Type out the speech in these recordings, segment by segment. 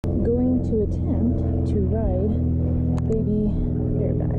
Going to attempt to ride baby bareback.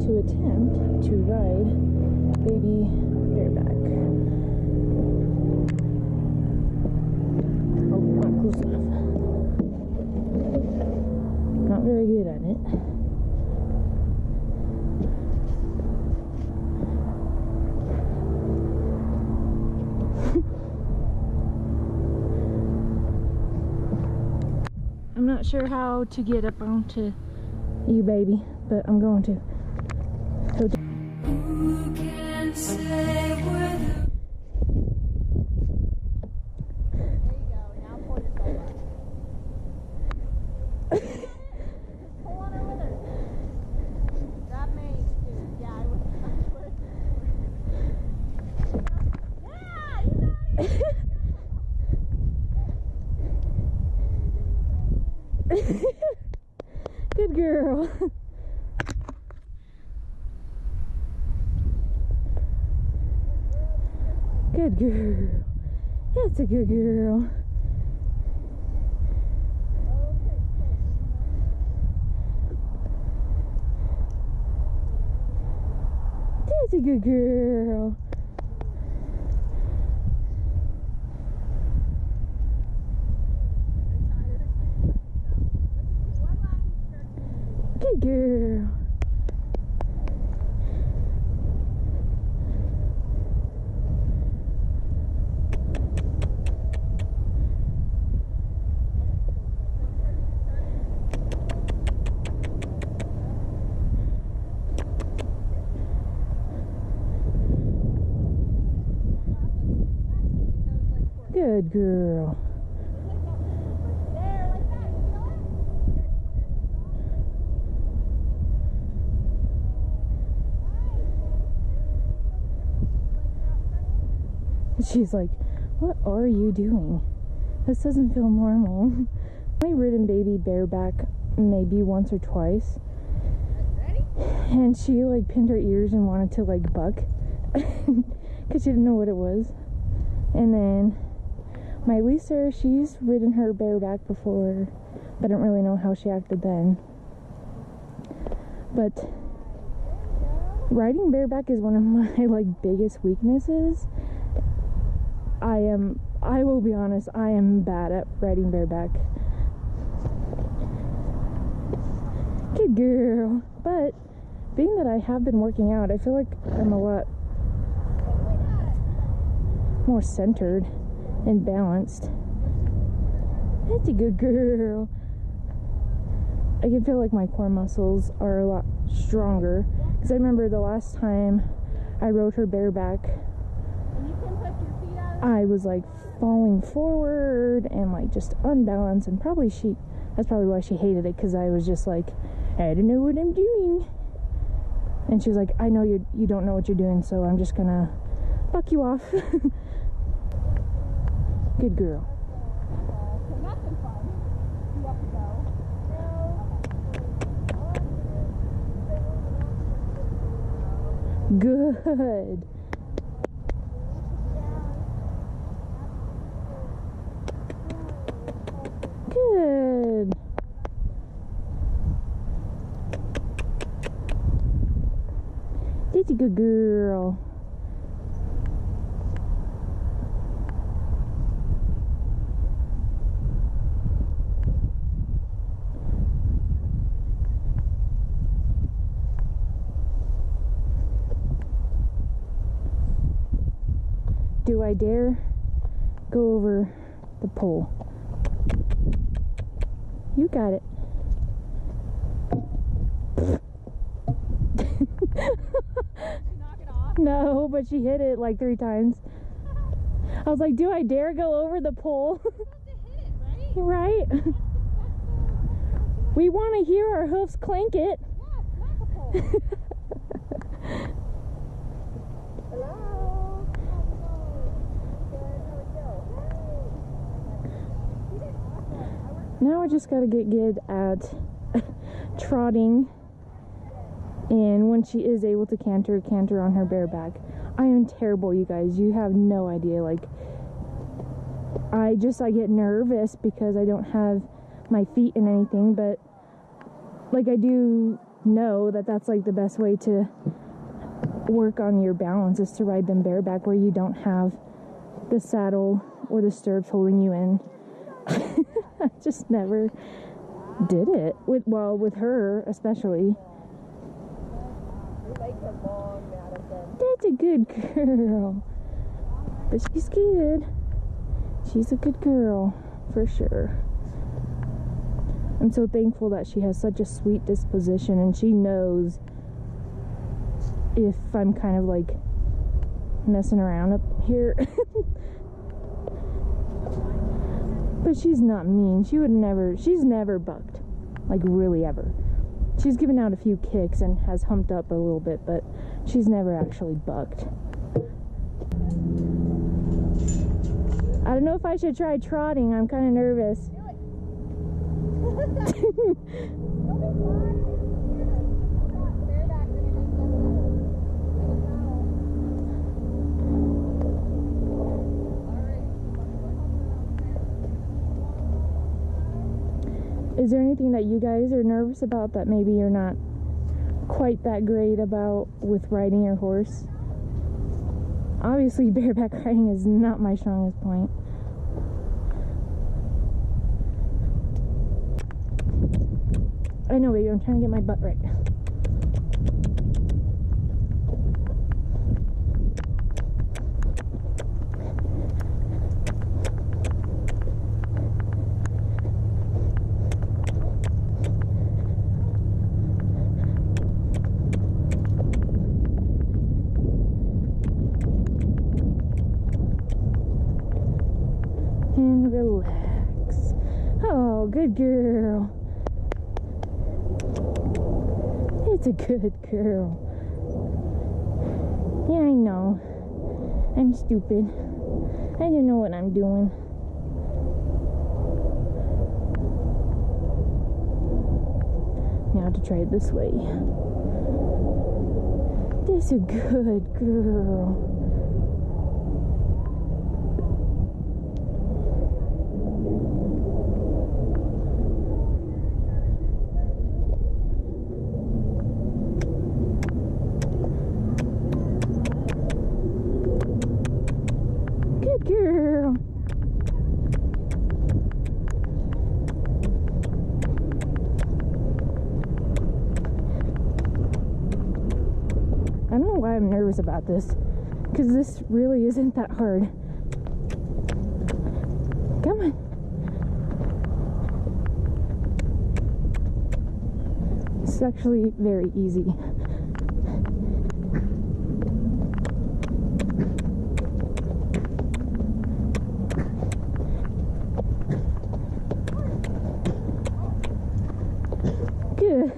To attempt to ride baby bareback. Oh, not close enough. Not very good at it. I'm not sure how to get up onto you, baby, but I'm going to. Who can say where the... There you go. Now pour yourself up. Pull on her with her. Grab me, dude. Yeah, I would. Yeah, you got it. Good girl. Good girl. That's a good girl. That's a good girl. Good girl. Good girl. There, like that. You feel it? She's like, what are you doing? This doesn't feel normal. I've ridden baby bareback maybe once or twice. Ready? And she like pinned her ears and wanted to like buck because she didn't know what it was. And then my Lisa, she's ridden her bareback before, but I don't really know how she acted then. But riding bareback is one of my like biggest weaknesses. I will be honest, I am bad at riding bareback. Good girl. But being that I have been working out, I feel like I'm a lot more centered and balanced. That's a good girl. I can feel like my core muscles are a lot stronger. Because I remember the last time I rode her bareback, I was like falling forward and like just unbalanced, and that's probably why she hated it, because I was just like, I don't know what I'm doing. And she was like, I know you don't know what you're doing, so I'm just gonna fuck you off. Good girl. Good. Good. That's a good girl. Do I dare go over the pole? You got it. No, but she hit it like 3 times. I was like, do I dare go over the pole? Right? We want to hear our hoofs clank it. Now I just gotta get good at trotting, and when she is able to canter on her bareback. I am terrible, you guys. You have no idea. Like, I get nervous because I don't have my feet in anything, but like, I do know that that's like the best way to work on your balance, is to ride them bareback, where you don't have the saddle or the stirrups holding you in. I just never did it with her especially. That's a good girl. But she's good. She's a good girl for sure. I'm so thankful that she has such a sweet disposition, and she knows if I'm kind of like messing around up here. But she's not mean. She's never bucked. Like, really ever. She's given out a few kicks and has humped up a little bit, but she's never actually bucked. I don't know if I should try trotting. I'm kind of nervous. Is there anything that you guys are nervous about that maybe you're not quite that great about with riding your horse? Obviously, bareback riding is not my strongest point. I know, baby, I'm trying to get my butt right. And relax. Oh, good girl. It's a good girl. Yeah, I know. I'm stupid. I don't know what I'm doing. Now to try it this way. That's a good girl. Girl. I'm nervous about this, because this really isn't that hard. Come on. It's actually very easy. Good.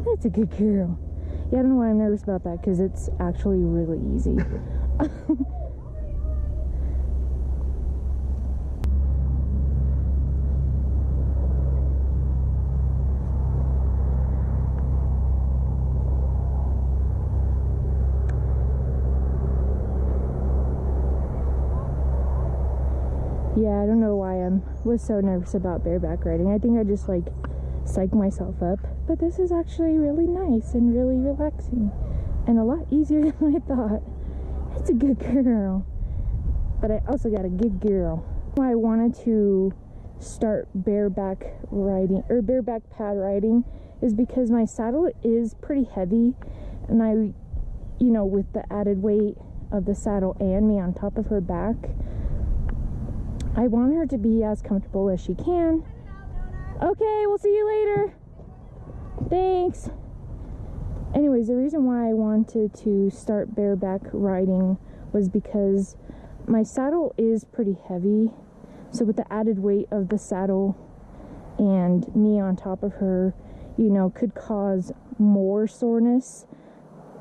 That's a good girl. Yeah, I don't know why I'm nervous about that, because it's actually really easy. Yeah, I don't know why I was so nervous about bareback riding. I think I just like psyched myself up, but this is actually really nice and really relaxing and a lot easier than I thought. It's a good girl, but I also got a good girl. Why I wanted to start bareback riding or bareback pad riding is because my saddle is pretty heavy, and I, you know, with the added weight of the saddle and me on top of her back, I want her to be as comfortable as she can. Okay, we'll see you later. Thanks. Anyways, the reason why I wanted to start bareback riding was because my saddle is pretty heavy. So with the added weight of the saddle and me on top of her, you know, could cause more soreness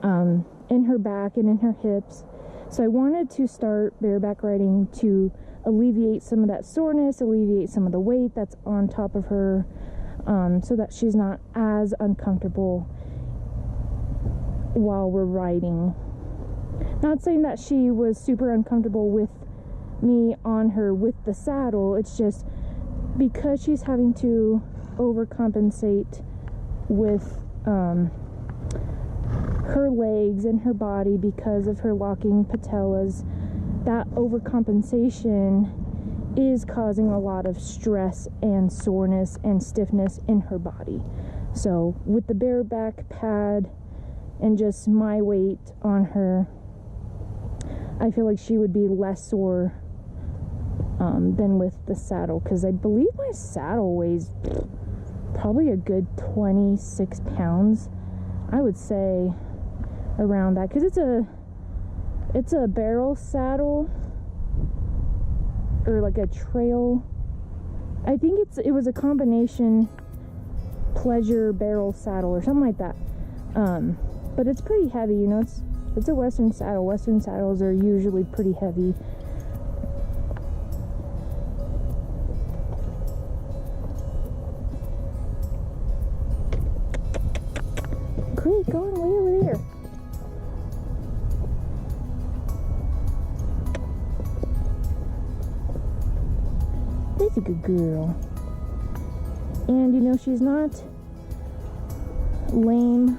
in her back and in her hips. So I wanted to start bareback riding to alleviate some of that soreness, alleviate some of the weight that's on top of her, so that she's not as uncomfortable while we're riding. Not saying that she was super uncomfortable with me on her with the saddle, it's just because she's having to overcompensate with her legs and her body because of her locking patellas. That overcompensation is causing a lot of stress and soreness and stiffness in her body. So with the bareback pad and just my weight on her, I feel like she would be less sore than with the saddle, because I believe my saddle weighs probably a good 26 pounds. I would say around that, because it's a barrel saddle, or like a trail. I think it was a combination pleasure barrel saddle or something like that. But it's pretty heavy, you know. It's a Western saddle. Western saddles are usually pretty heavy. Great, going way over there. That's a good girl. And you know, she's not lame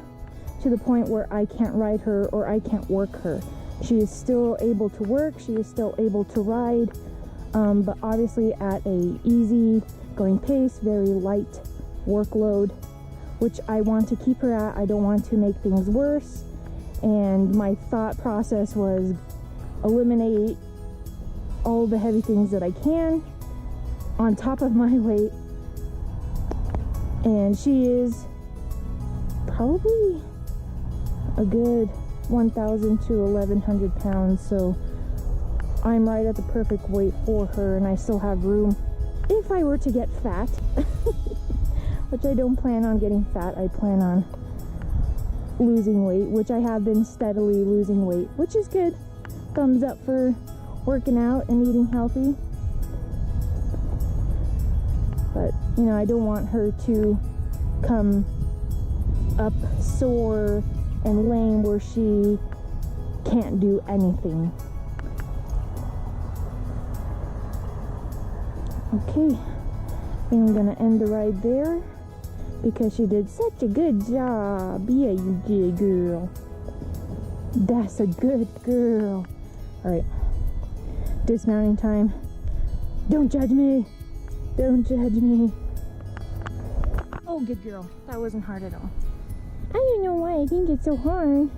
to the point where I can't ride her or I can't work her. She is still able to work, she is still able to ride, but obviously at a easy going pace, very light workload, which I want to keep her at. I don't want to make things worse. And my thought process was eliminate all the heavy things that I can on top of my weight. And she is probably a good 1,000 to 1,100 pounds, so I'm right at the perfect weight for her, and I still have room if I were to get fat. Which I don't plan on getting fat. I plan on losing weight, which I have been steadily losing weight, which is good. Thumbs up for working out and eating healthy. But, you know, I don't want her to come up sore and lame where she can't do anything. Okay, I'm gonna end the ride there because she did such a good job. Yeah, you did, girl. That's a good girl. Alright, dismounting time. Don't judge me. Don't judge me. Oh, good girl. That wasn't hard at all. I don't know why I think it's so hard.